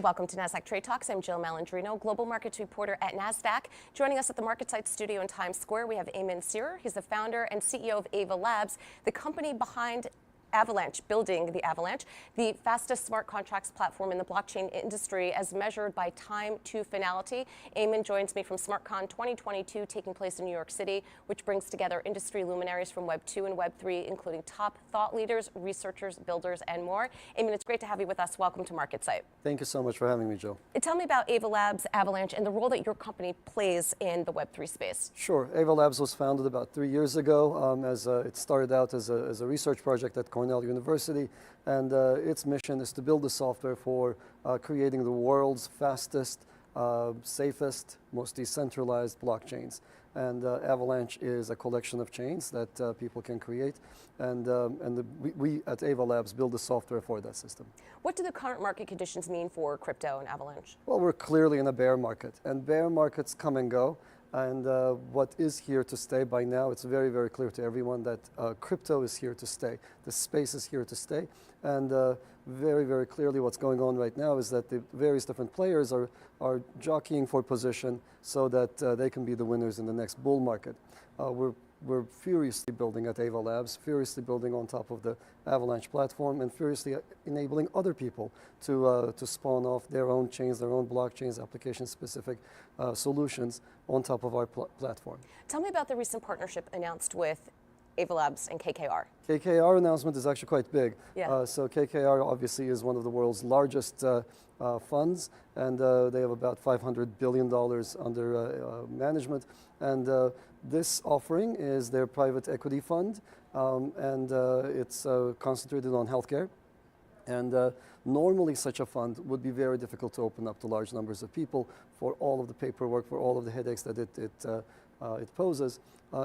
Welcome to Nasdaq Trade Talks. I'm Jill Malandrino, global markets reporter at Nasdaq. Joining us at the MarketSite studio in Times Square, we have Emin. He's the founder and CEO of Ava Labs, the company behind Avalanche, building the Avalanche, the fastest smart contracts platform in the blockchain industry as measured by time to finality. Emin joins me from SmartCon 2022 taking place in New York City, which brings together industry luminaries from Web 2 and Web 3, including top thought leaders, researchers, builders, and more. Emin, it's great to have you with us. Welcome to MarketSite. Thank you so much for having me, Jill. Tell me about Ava Labs, Avalanche, and the role that your company plays in the Web 3 space. Sure. Ava Labs was founded about 3 years ago. It started out as a research project at Cornell University, and its mission is to build the software for creating the world's fastest, safest, most decentralized blockchains. And Avalanche is a collection of chains that people can create, and we at Ava Labs build the software for that system. What do the current market conditions mean for crypto and Avalanche? Well, we're clearly in a bear market, and bear markets come and go. And what is here to stay by now, it's very, very clear to everyone that crypto is here to stay. The space is here to stay. And very, very clearly what's going on right now is that the various different players are jockeying for position so that they can be the winners in the next bull market. We're furiously building at Ava Labs, furiously building on top of the Avalanche platform, and furiously enabling other people to spawn off their own chains, their own blockchains, application-specific solutions on top of our platform. Tell me about the recent partnership announced with Ava Labs and KKR. KKR announcement is actually quite big. Yeah. So KKR obviously is one of the world's largest funds, and they have about $500 billion under management. And this offering is their private equity fund, and it's concentrated on healthcare. And normally such a fund would be very difficult to open up to large numbers of people for all of the paperwork, for all of the headaches that it poses.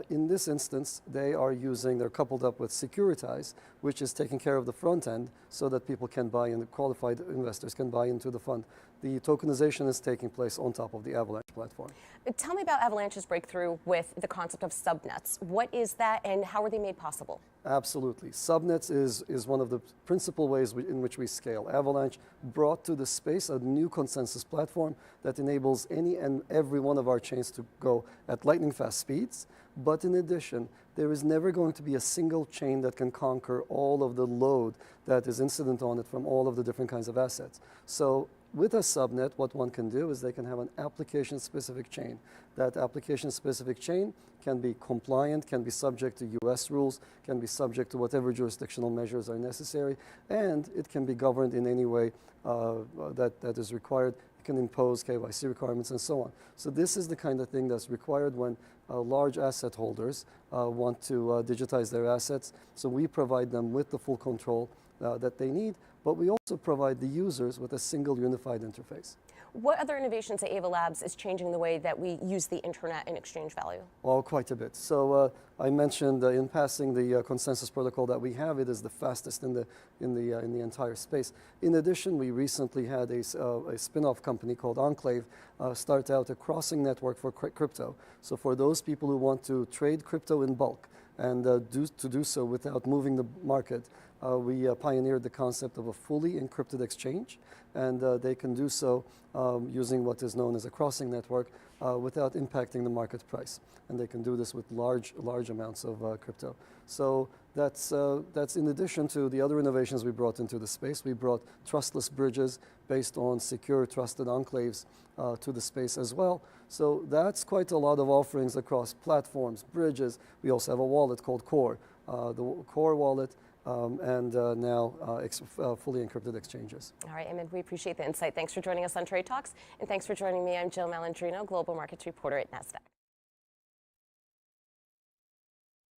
In this instance, they're coupled up with Securitize, which is taking care of the front end so that people can buy in, qualified investors can buy into the fund. The tokenization is taking place on top of the Avalanche platform. Tell me about Avalanche's breakthrough with the concept of subnets. What is that and how are they made possible? Absolutely. Subnets is one of the principal ways in which we scale. Avalanche brought to the space a new consensus platform that enables any and every one of our chains to go at lightning fast speeds. But in addition, there is never going to be a single chain that can conquer all of the load that is incident on it from all of the different kinds of assets. So with a subnet, what one can do is they can have an application-specific chain. That application-specific chain can be compliant, can be subject to US rules, can be subject to whatever jurisdictional measures are necessary, and it can be governed in any way that is required. It can impose KYC requirements and so on. So this is the kind of thing that's required when large asset holders want to digitize their assets. So we provide them with the full control that they need, but we also provide the users with a single unified interface. What other innovations at Ava Labs is changing the way that we use the internet and exchange value? Oh, quite a bit. So I mentioned in passing the consensus protocol that we have. It is the fastest in the entire space. In addition, we recently had a spin-off company called Enclave start out a crossing network for crypto. So for those people who want to trade crypto in bulk and do so without moving the market, we pioneered the concept of a fully encrypted exchange, and they can do so using what is known as a crossing network without impacting the market price. And they can do this with large amounts of crypto. So that's in addition to the other innovations we brought into the space. We brought trustless bridges based on secure, trusted enclaves to the space as well. So that's quite a lot of offerings across platforms, bridges. We also have a wallet called Core, the Core wallet, and now fully encrypted exchanges. All right, Emin, we appreciate the insight. Thanks for joining us on Trade Talks, and thanks for joining me. I'm Jill Malandrino, Global Markets Reporter at Nasdaq.